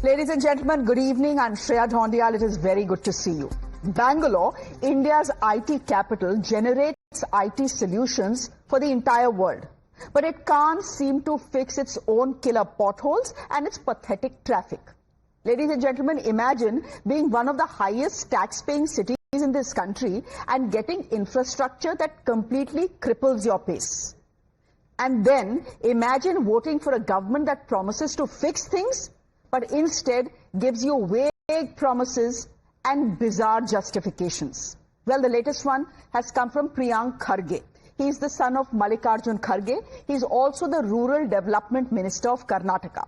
Ladies and gentlemen, good evening. I'm Shreya Dhoundiyal. It is very good to see you. Bangalore, India's IT capital, generates IT solutions for the entire world. But it can't seem to fix its own killer potholes and its pathetic traffic. Ladies and gentlemen, imagine being one of the highest tax-paying cities in this country and getting infrastructure that completely cripples your pace. And then imagine voting for a government that promises to fix things, but instead gives you vague promises and bizarre justifications. Well, the latest one has come from Priyank Kharge. He is the son of Mallikarjun Kharge. He is also the Rural Development Minister of Karnataka.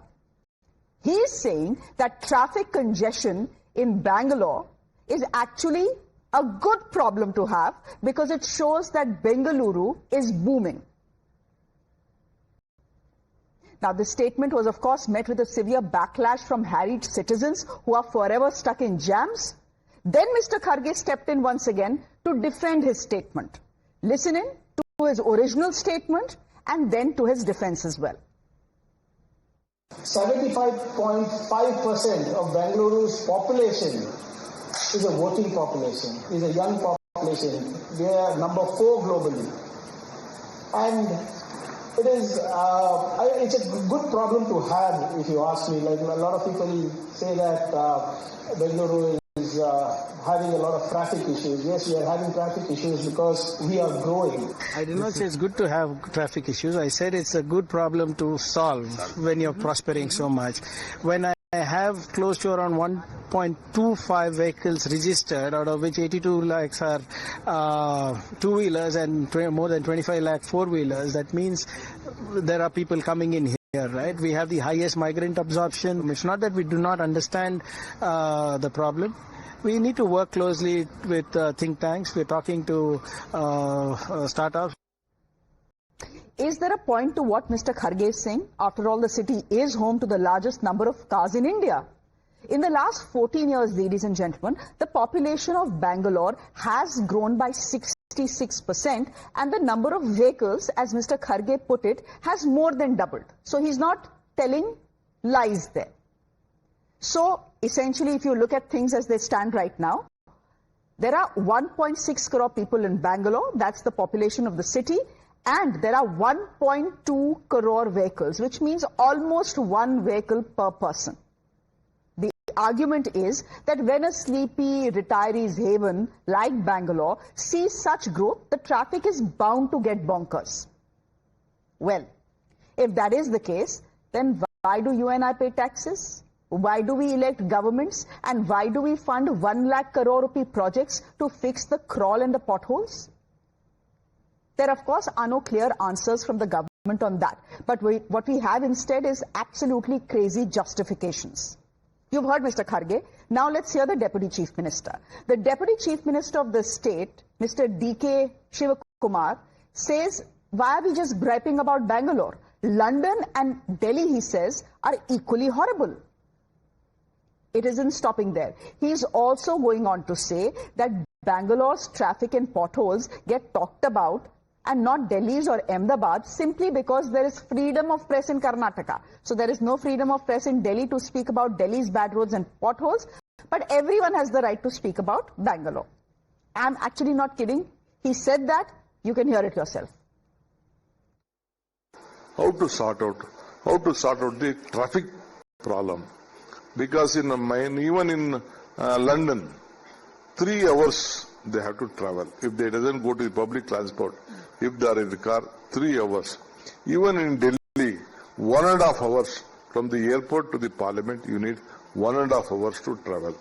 He is saying that traffic congestion in Bangalore is actually a good problem to have because it shows that Bengaluru is booming. Now, this statement was, of course, met with a severe backlash from harried citizens who are forever stuck in jams. Then Mr. Kharge stepped in once again to defend his statement. Listen in to his original statement and then to his defense as well. 75.5% of Bengaluru's population is a voting population, is a young population. We are number 4 globally. And it's a good problem to have, if you ask me. Like a lot of people say that Bengaluru is having a lot of traffic issues. Yes, we are having traffic issues because we are growing. I did not say it's good to have traffic issues. I said it's a good problem to solve when you're prospering so much. When I have close to around 1.25 vehicles registered, out of which 82 lakhs are two-wheelers and more than 25 lakh four-wheelers, that means there are people coming in here, right? We have the highest migrant absorption. It's not that we do not understand the problem. We need to work closely with think tanks. We're talking to startups. Is there a point to what Mr. Kharge is saying? After all, the city is home to the largest number of cars in India. In the last 14 years, ladies and gentlemen, the population of Bangalore has grown by 66% and the number of vehicles, as Mr. Kharge put it, has more than doubled. So he's not telling lies there. So essentially, if you look at things as they stand right now, there are 1.6 crore people in Bangalore. That's the population of the city. And there are 1.2 crore vehicles, which means almost one vehicle per person. The argument is that when a sleepy retirees haven like Bangalore sees such growth, the traffic is bound to get bonkers. Well, if that is the case, then why do you and I pay taxes? Why do we elect governments? And why do we fund 1 lakh crore rupee projects to fix the crawl and the potholes? There, of course, are no clear answers from the government on that. But what we have instead is absolutely crazy justifications. You've heard Mr. Kharge. Now let's hear the Deputy Chief Minister. The Deputy Chief Minister of the state, Mr. D.K. Shivakumar, says, why are we just griping about Bangalore? London and Delhi, he says, are equally horrible. It isn't stopping there. He's also going on to say that Bangalore's traffic and potholes get talked about and not Delhi's or Ahmedabad simply because there is freedom of press in Karnataka. So there is no freedom of press in Delhi to speak about Delhi's bad roads and potholes, but everyone has the right to speak about Bangalore. I'm actually not kidding. He said that. You can hear it yourself. How to sort out the traffic problem? Because even in London, 3 hours they have to travel. If they doesn't go to the public transport, if they are in the car, 3 hours. Even in Delhi, 1.5 hours from the airport to the parliament, you need 1.5 hours to travel.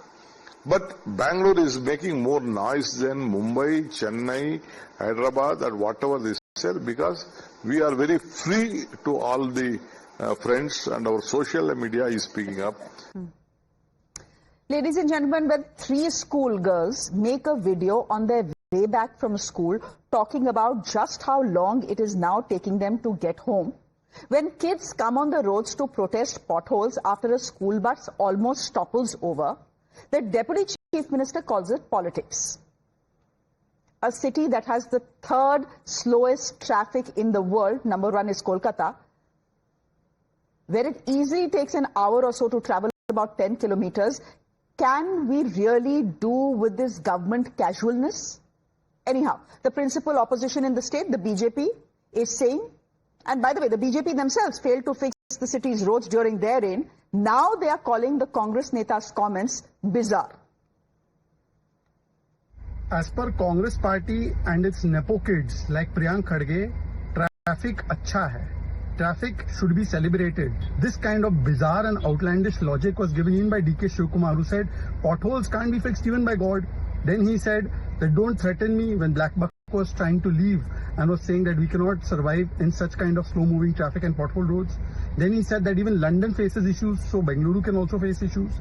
But Bangalore is making more noise than Mumbai, Chennai, Hyderabad, or whatever they say, because we are very free to all the friends, and our social media is picking up. Ladies and gentlemen, when 3 schoolgirls make a video on their way back from school talking about just how long it is now taking them to get home, when kids come on the roads to protest potholes after a school bus almost topples over, the Deputy Chief Minister calls it politics. A city that has the 3rd slowest traffic in the world, number 1 is Kolkata, where it easily takes an hour or so to travel about 10 kilometers. Can we really do with this government casualness? Anyhow, the principal opposition in the state, the BJP, is saying, and by the way, the BJP themselves failed to fix the city's roads during their reign. Now they are calling the Congress Neta's comments bizarre. As per Congress party and its nepo kids like Priyank Khadge, traffic achha hai. Traffic should be celebrated. This kind of bizarre and outlandish logic was given in by DK Shivkumar, who said potholes can't be fixed even by God. Then he said that don't threaten me when Black Buck was trying to leave and was saying that we cannot survive in such kind of slow moving traffic and pothole roads. Then he said that even London faces issues, so Bengaluru can also face issues.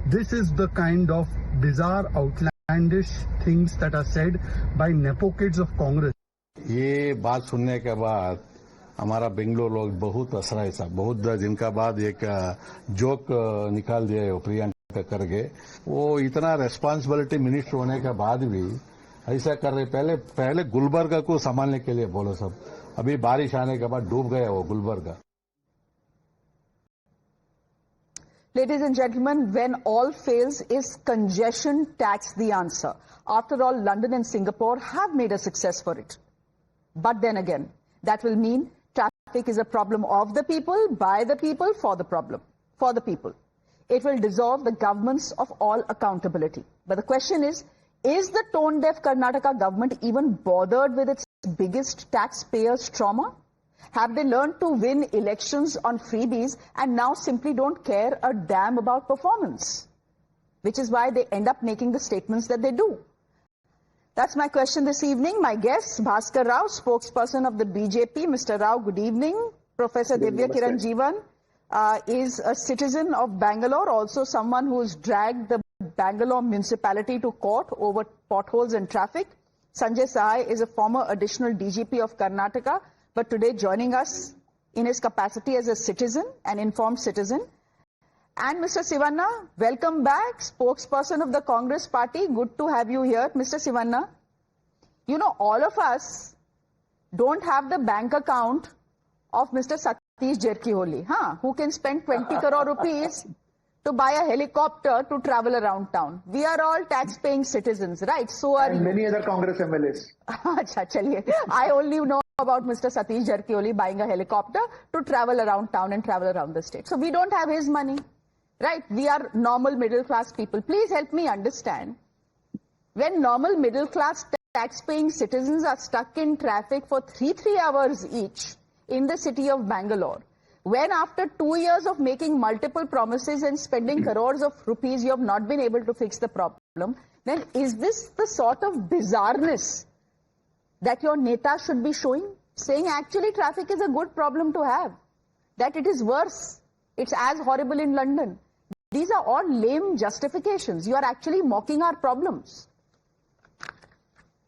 This is the kind of bizarre, outlandish things that are said by nepo kids of Congress. ये बात सुनने के बाद हमारा बेंगलोर लोग बहुत असराइसा, बहुत जिनका बाद एक जोक निकाल दिया है प्रियंका करके, वो इतना रेस्पॉन्सिबिलिटी मिनिस्टर होने के बाद भी ऐसा कर रहे. पहले गुलबर्गा को संभालने के लिए बोलो सब, अभी बारिश आने के बाद डूब गया वो Gulbarga. Ladies and gentlemen, when all fails, is congestion tax the answer? After all, London and Singapore have made a success for it. But then again, that will mean traffic is a problem of the people, by the people, for the people. It will dissolve the governments of all accountability. But the question is the tone-deaf Karnataka government even bothered with its biggest taxpayers' trauma? Have they learned to win elections on freebies and now simply don't care a damn about performance? Which is why they end up making the statements that they do. That's my question this evening. My guest, Bhaskar Rao, spokesperson of the BJP. Mr. Rao, good evening. Professor Divya Kiran Jeevan is a citizen of Bangalore, also someone who's dragged the Bangalore municipality to court over potholes and traffic. Sanjay Sahai is a former additional DGP of Karnataka, but today joining us in his capacity as a citizen, an informed citizen. And Mr. Sivanna, welcome back, spokesperson of the Congress party. Good to have you here, Mr. Sivanna. You know, all of us don't have the bank account of Mr. Satish Jerkiholi, who can spend 20 crore rupees to buy a helicopter to travel around town. We are all tax-paying citizens, right? So are you. Many other Congress MLAs. I only know about Mr. Satish Jerkiholi buying a helicopter to travel around town and travel around the state. So we don't have his money. Right, we are normal middle class people. Please help me understand. When normal middle class tax-paying citizens are stuck in traffic for 3 hours each in the city of Bangalore, when after 2 years of making multiple promises and spending crores of rupees, you have not been able to fix the problem, then is this the sort of bizarreness that your neta should be showing? Saying actually traffic is a good problem to have, that it is worse, it's as horrible in London. These are all lame justifications. You are actually mocking our problems.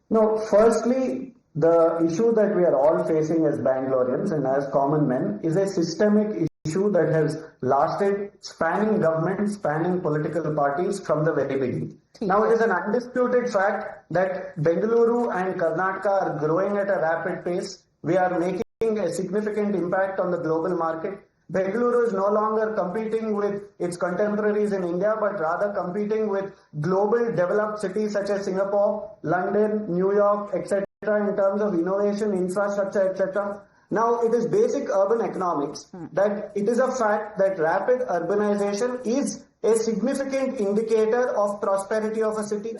No, firstly, the issue that we are all facing as Bangaloreans and as common men is a systemic issue that has lasted, spanning governments, spanning political parties from the very beginning. Now, it is an undisputed fact that Bengaluru and Karnataka are growing at a rapid pace. We are making a significant impact on the global market. Bengaluru is no longer competing with its contemporaries in India, but rather competing with global developed cities such as Singapore, London, New York, etc. in terms of innovation, infrastructure, etc. Now, it is basic urban economics that it is a fact that rapid urbanization is a significant indicator of prosperity of a city.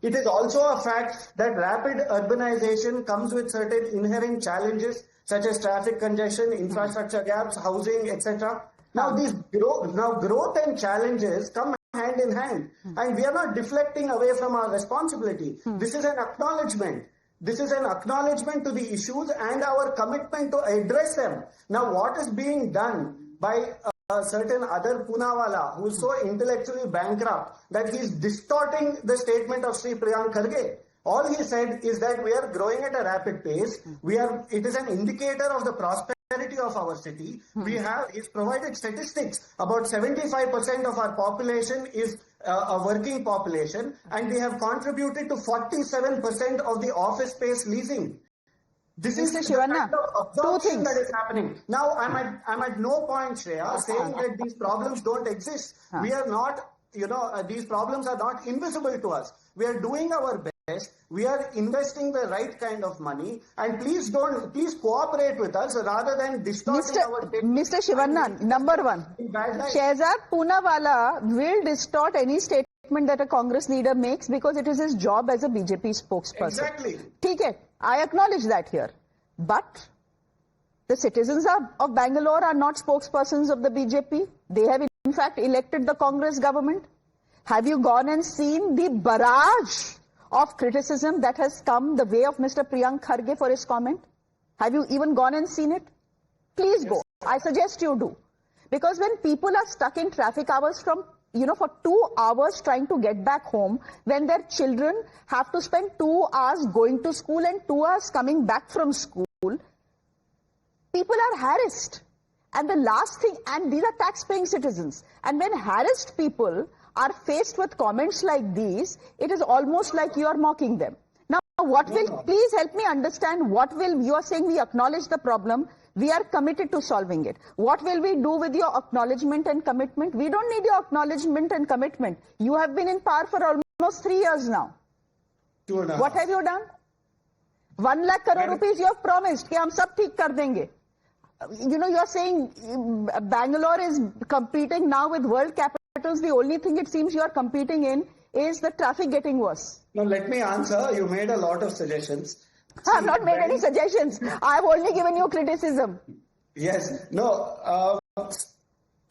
It is also a fact that rapid urbanization comes with certain inherent challenges such as traffic congestion, infrastructure gaps, housing, etc. Now, growth and challenges come hand in hand, and we are not deflecting away from our responsibility. This is an acknowledgement. This is an acknowledgement to the issues and our commitment to address them. Now, what is being done by a certain other Poonawalla who is so intellectually bankrupt that he is distorting the statement of Sri Priyank Khadge? All he said is that we are growing at a rapid pace. It is an indicator of the prosperity of our city. He's provided statistics. About 75% of our population is a working population, and we have contributed to 47% of the office space leasing. This is Mr. the Shivanna, kind of two absorption things. that is happening. Now, I'm at no point, Shreya, saying that these problems don't exist. We are not, these problems are not invisible to us. We are doing our best. We are investing the right kind of money. And please cooperate with us rather than distorting our... Mr. Shivanna, number one, Shehzad Poonawala will distort any statement that a Congress leader makes because it is his job as a BJP spokesperson. Exactly. Okay, I acknowledge that here. But the citizens of Bangalore are not spokespersons of the BJP. They have in fact elected the Congress government. Have you gone and seen the barrage of criticism that has come the way of Mr. Priyank Kharge for his comment? Have you even gone and seen it? Please go. I suggest you do. Because when people are stuck in traffic hours for 2 hours trying to get back home, when their children have to spend 2 hours going to school and 2 hours coming back from school, people are harassed. And the last thing, and these are tax-paying citizens. And when harassed people are faced with comments like these, it is almost like you are mocking them. Now, please help me understand you are saying we acknowledge the problem, we are committed to solving it. What will we do with your acknowledgement and commitment? We don't need your acknowledgement and commitment. You have been in power for almost 3 years now. 2.5. What have you done? 1 lakh crore rupees you have promised कि हम सब ठीक कर देंगे. You are saying Bangalore is competing now with world capitals. The only thing it seems you are competing in is the traffic getting worse. Now, let me answer. You made a lot of suggestions. I have not made any suggestions. I have only given you criticism. Yes. No.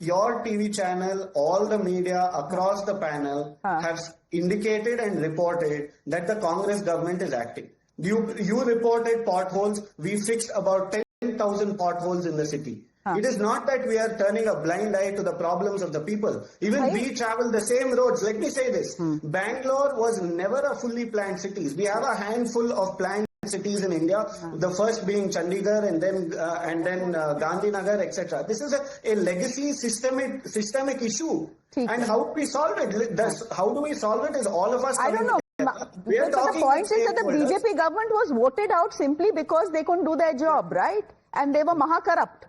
Your TV channel, all the media across the panel have indicated and reported that the Congress government is acting. You reported potholes. We fixed about 10,000 potholes in the city. It is not that we are turning a blind eye to the problems of the people. Even we travel the same roads. Let me say this. Bangalore was never a fully planned city. We have a handful of planned cities in India, the first being Chandigarh and then Gandhinagar, etc. This is a legacy systemic issue. And how do we solve it? How do we solve it is all of us. I don't know. We are the point is that the BJP government was voted out simply because they couldn't do their job, right? And they were maha-corrupt.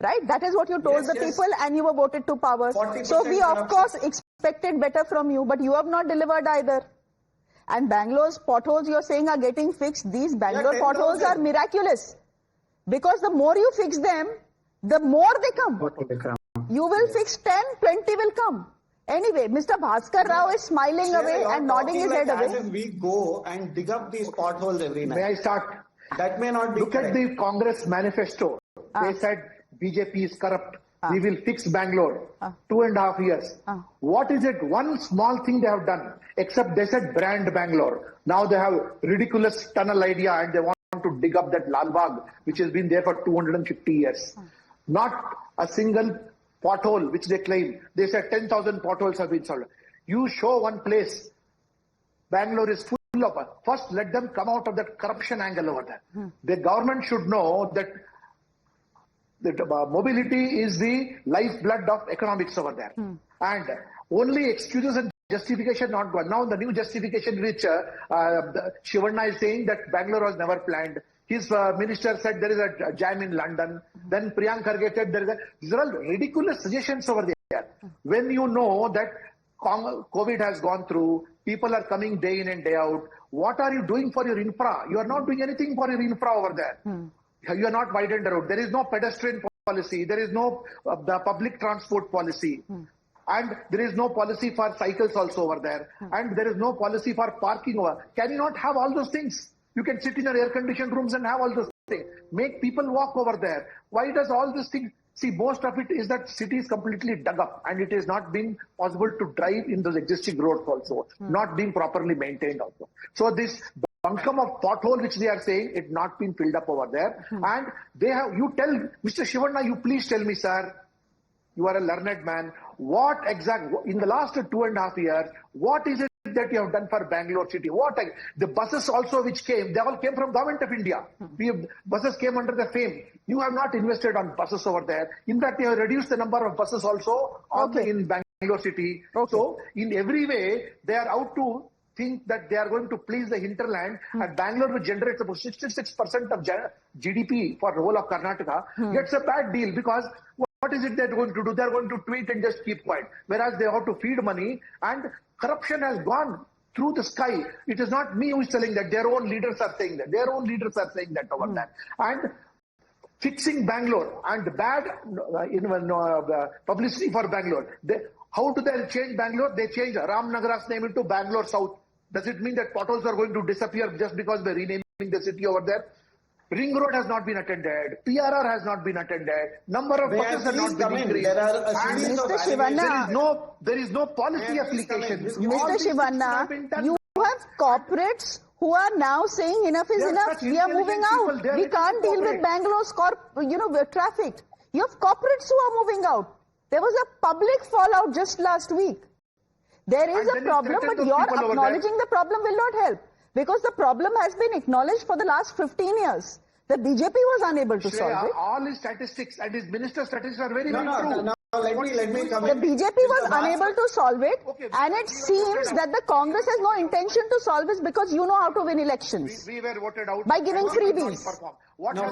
Right? That is what you told the people and you were voted to power. So we of course expected better from you, but you have not delivered either. And Bangalore's potholes you're saying are getting fixed. These Bangalore potholes are miraculous. Because the more you fix them, the more they come. You will fix 10, 20 will come. Anyway, Mr. Bhaskar Rao is smiling away and nodding his head away. As if we go and dig up these potholes every night. May I start? That may not be Look correct. at the Congress manifesto. They said BJP is corrupt. We will fix Bangalore. 2.5 years. What is it? One small thing they have done, except they said brand Bangalore. Now they have ridiculous tunnel idea and they want to dig up that Lal Bagh, which has been there for 250 years. Not a single pothole, which they claim. They said 10,000 potholes have been solved. You show one place, Bangalore is full of. First, let them come out of that corruption angle over there. The government should know that mobility is the lifeblood of economics over there. And only excuses and justification not gone. Now the new justification which Shivanna is saying that Bangalore was never planned. His minister said there is a jam in London. Then Priyank Kharge said there is these are all ridiculous suggestions over there. When you know that COVID has gone through, people are coming day in and day out. What are you doing for your infra? You are not doing anything for your infra over there. You are not widened the road. There is no pedestrian policy. There is no the public transport policy. And there is no policy for cycles also over there. And there is no policy for parking over. Can you not have all those things? You can sit in your air-conditioned rooms and have all those things. Make people walk over there. Why does all these things? See, most of it is that city is completely dug up and it is not been possible to drive in those existing roads also. Not being properly maintained also. So this bunkum of pothole which they are saying, it not been filled up over there. And they have, you tell, Mr. Shivanna, you please tell me, sir, you are a learned man, what in the last 2.5 years, what is it that you have done for Bangalore city? The buses also which came, they all came from Government of India. Buses came under the FAME. You have not invested on buses over there. In fact, you have reduced the number of buses also in Bangalore city. So in every way, they are out to think that they are going to please the hinterland, and Bangalore, which generates about 66% of GDP for the whole of Karnataka, gets a bad deal because what is it they're going to do? They're going to tweet and just keep quiet. Whereas they have to feed money, and corruption has gone through the sky. It is not me who is telling that. Their own leaders are saying that. Their own leaders are saying that over there. And fixing Bangalore and bad publicity for Bangalore. How do they change Bangalore? They change Ramnagar's name into Bangalore South. Does it mean that potholes are going to disappear just because we're renaming the city over there? Ring Road has not been attended. PRR has not been attended. Number of buses have not been increased. There are a series of Shivanna, there is no policy application. Mr. Shivanna, you have corporates who are now saying enough is enough. We are moving out. We can't deal with Bangalore's traffic. You have corporates who are moving out. There was a public fallout just last week. There is a problem, but your acknowledging the problem will not help. Because the problem has been acknowledged for the last 15 years. The BJP was unable to solve it. All his statistics and his minister's statistics are very, very true. No, let me come The in. BJP was unable to solve it, and it seems that the Congress has no intention to solve it because you know how to win elections. We were voted out by giving freebies. No,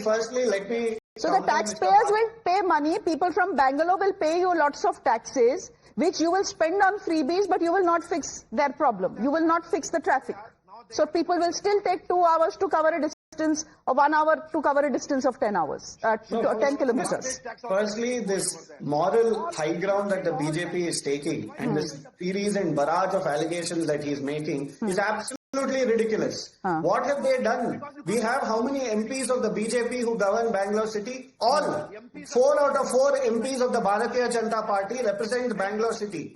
firstly, let me... So the taxpayers will pay money, people from Bangalore will pay you lots of taxes, which you will spend on freebies, but you will not fix their problem. You will not fix the traffic. So people will still take 2 hours to cover a distance, or 1 hour to cover a distance of 10 hours, 10 kilometers. Firstly, this moral high ground that the BJP is taking and this series and barrage of allegations that he is making is absolutely ridiculous. What have they done? We have how many MPs of the BJP who govern Bangalore city? All. 4 out of 4 MPs of the Bharatiya Janata Party represent Bangalore city.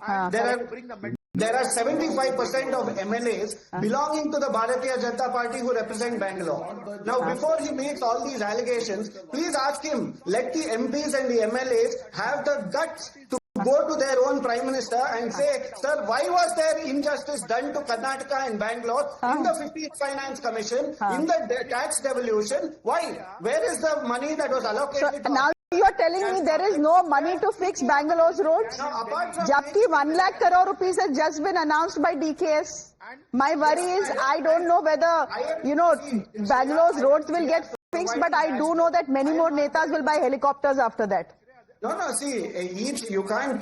There are 75% of MLAs belonging to the Bharatiya Janata Party who represent Bangalore. Now, before he makes all these allegations, please ask him, let the MPs and the MLAs have the guts to go to their own Prime Minister and say, sir, why was there injustice done to Karnataka and Bangalore in the 15th Finance Commission, in the tax devolution? Why? Where is the money that was allocated? So now you are telling me there is no money to fix Bangalore's roads? Jabki 1 lakh crore rupees has just been announced by DKS. My worry is I don't know whether, Bangalore's roads will get fixed, but I do know that many more netas will buy helicopters after that. No, see, you can't,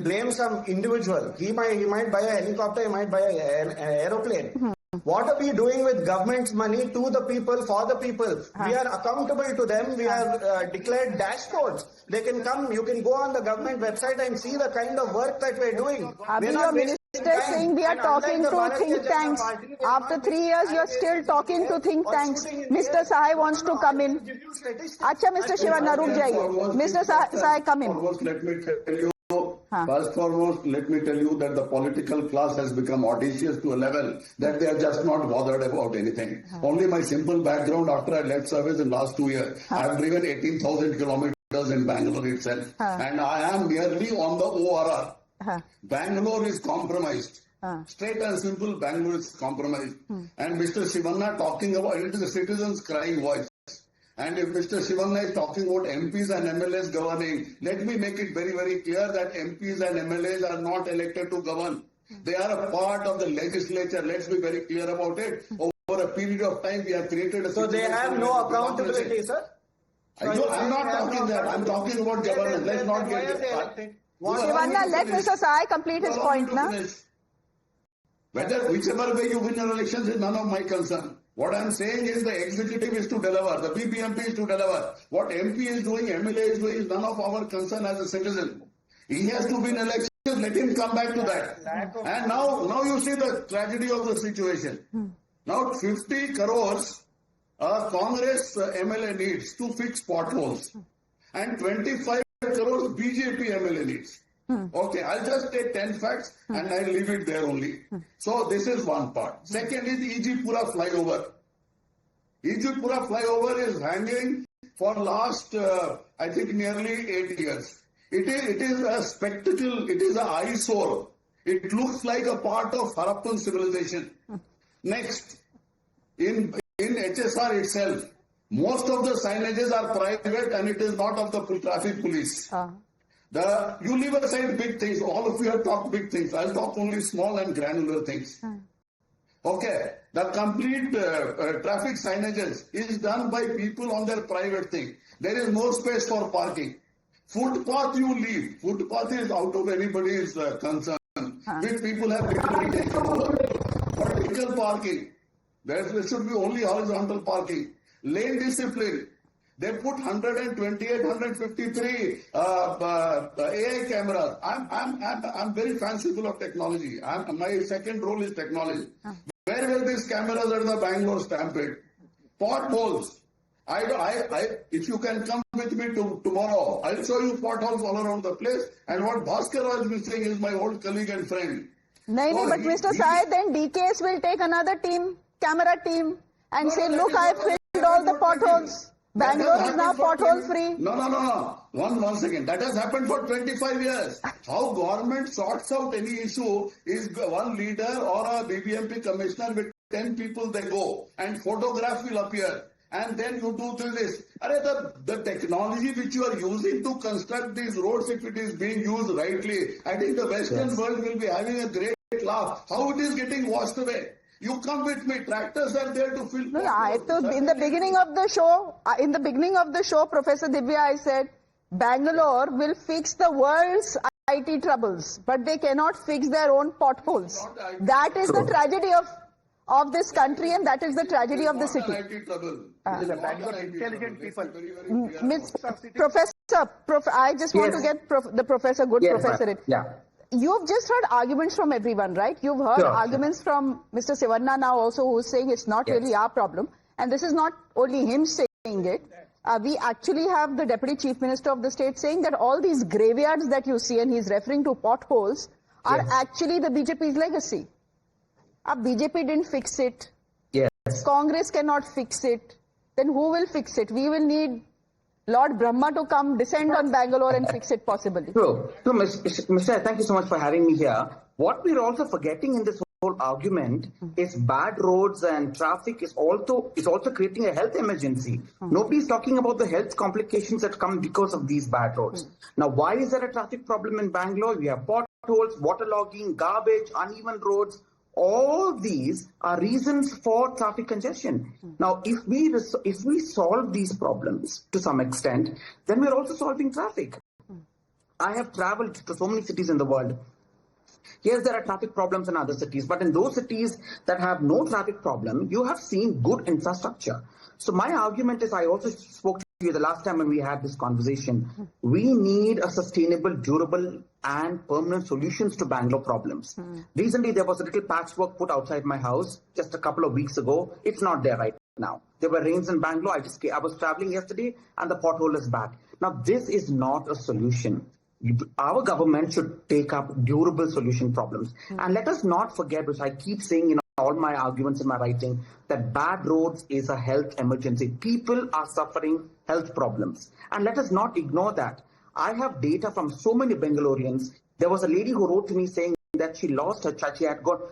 blame some individual. He might buy a helicopter, he might buy an aeroplane. What are we doing with government's money to the people, for the people? We are accountable to them. We are declared dashboards. They can come, you can go on the government website and see the kind of work that we're doing. Your minister is saying we are talking to think tanks. After 3 years, you're still talking to think tanks. Mr. Sahai wants to come in. Acha, Mr. Shivanna, ruk jaiye. Mr. Sahai, come in. Let me tell you. First foremost, let me tell you that the political class has become audacious to a level that they are just not bothered about anything. Only my simple background after I left service in last 2 years, I have driven 18,000 kilometers in Bangalore itself. And I am merely on the ORR. Bangalore is compromised. Straight and simple, Bangalore is compromised. And Mr. Shivanna talking about it is a citizen's crying voice. And if Mr. Shivanna is talking about MPs and MLAs governing, let me make it very, very clear that MPs and MLAs are not elected to govern. They are a part of the legislature. Let's be very clear about it. Over a period of time, we have created a... So they have no accountability, sir? I'm not talking that. I'm talking about governance. Let's not get it. Shivanna, let Mr. Sahai complete his point now. Whichever way you win your elections is none of my concern. What I'm saying is the executive is to deliver, the BBMP is to deliver. What MP is doing, MLA is doing is none of our concern as a citizen. He has to win elections, let him come back to that. And now you see the tragedy of the situation. Now 50 crores Congress MLA needs to fix potholes and 25 crores BJP MLA needs. Okay, I'll just take 10 facts and I'll leave it there only. So this is one part. Second is the Ejipura flyover. Ejipura flyover is hanging for last, I think, nearly 8 years. It is a spectacle. It is an eyesore. It looks like a part of Harappan civilization. Next, in HSR itself, most of the signages are private and it is not of the traffic police. You leave aside big things. All of you have talked big things. I'll talk only small and granular things. Okay. The complete traffic signages is done by people on their private thing. There is no space for parking. Footpath you leave. Footpath is out of anybody's concern. Which people have vertical parking. There should be only horizontal parking. Lane discipline. They put 128, 153 AI cameras. I'm very fanciful of technology. My second role is technology. Where were these cameras at the Bangalore stampede? Potholes. If you can come with me tomorrow, I'll show you potholes all around the place. And what Bhaskar was missing is my old colleague and friend. No, but Mr. Sai, then DKS will take another team, camera team, and say, look, I filled all the potholes. Bangalore is now pothole free. No. One second. That has happened for 25 years. How government sorts out any issue is one leader or a BBMP commissioner with 10 people they go and photograph will appear. And then you do this. The technology which you are using to construct these roads, if it is being used rightly, I think the Western world will be having a great laugh. How it is getting washed away. You come with me. Tractors are there to fill. In the beginning of the show, Professor Divya, I said, Bangalore will fix the world's IT troubles, but they cannot fix their own potholes. That is the tragedy of this country, and that is the tragedy of the city. Intelligent people. Professor, I just want to get the professor, professor in. Yeah. You've just heard arguments from everyone, right? You've heard arguments from Mr. Sivanna now also, who's saying it's not really our problem. And this is not only him saying it. We actually have the Deputy Chief Minister of the state saying that all these graveyards that you see, and he's referring to potholes, are actually the BJP's legacy. BJP didn't fix it. Yes. Congress cannot fix it. Then who will fix it? We will need Lord Brahma to come, descend on Bangalore and fix it possibly. True. So, Mr. Thank you so much for having me here. What we're also forgetting in this whole argument is bad roads and traffic is also creating a health emergency. Nobody's talking about the health complications that come because of these bad roads. Now, why is there a traffic problem in Bangalore? We have potholes, waterlogging, garbage, uneven roads. All these are reasons for traffic congestion. Now, if we solve these problems to some extent, then we're also solving traffic. I have traveled to so many cities in the world. Yes, there are traffic problems in other cities, but in those cities that have no traffic problem, you have seen good infrastructure. So my argument is, I also spoke to you the last time when we had this conversation. We need a sustainable, durable and permanent solutions to Bangalore problems. Recently, there was a little patchwork put outside my house just a couple of weeks ago. It's not there right now. There were rains in Bangalore. I was traveling yesterday and the pothole is back. Now, this is not a solution. Our government should take up durable solution problems. And let us not forget, which I keep saying in all my arguments in my writing, that bad roads is a health emergency. People are suffering health problems. And let us not ignore that. I have data from so many Bangaloreans. There was a lady who wrote to me saying that she lost her child.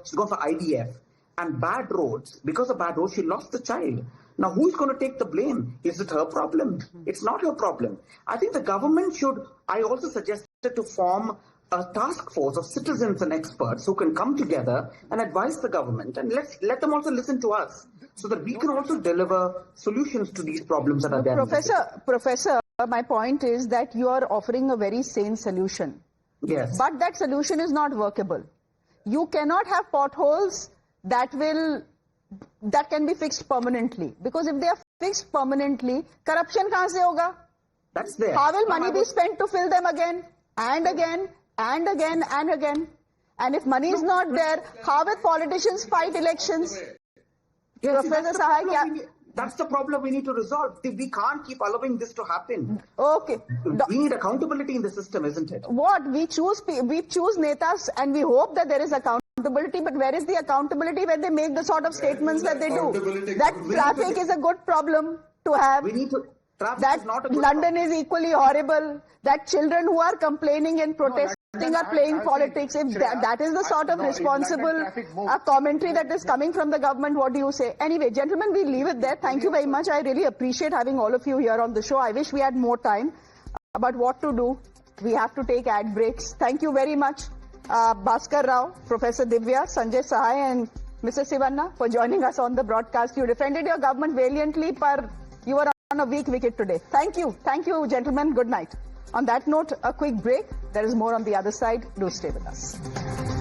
She's gone for IVF. And bad roads, because of bad roads, she lost the child. Now, who's going to take the blame? Is it her problem? It's not her problem. I think the government should, I also suggested to form a task force of citizens and experts who can come together and advise the government, and let them also listen to us so that we can also deliver solutions to these problems that are there. Professor, my point is that you are offering a very sane solution. Yes. But that solution is not workable. You cannot have potholes that can be fixed permanently. Because if they are fixed permanently, corruption kahan se hoga? That's there. How will money be spent to fill them again and again and again and again? And if money is not there, how will politicians fight elections? Yes, that's the problem we need to resolve. We can't keep allowing this to happen. Okay. We need accountability in the system, isn't it? What? We choose netas and we hope that there is accountability, but where is the accountability when they make the sort of statements that they do? That traffic is a good problem to have. We need to... That London is equally horrible. That children who are complaining and protesting are playing politics. If that is the sort of responsible commentary that is coming from the government, what do you say? Anyway, gentlemen, we leave it there. Thank you very much. I really appreciate having all of you here on the show. I wish we had more time. But what to do? we have to take ad breaks. Thank you very much, Bhaskar Rao, Professor Divya, Sanjay Sahai and Mr. Sivanna for joining us on the broadcast. You defended your government valiantly, but you were on a weak wicket today. Thank you. Thank you, gentlemen. Good night. On that note, a quick break. There is more on the other side. Do stay with us.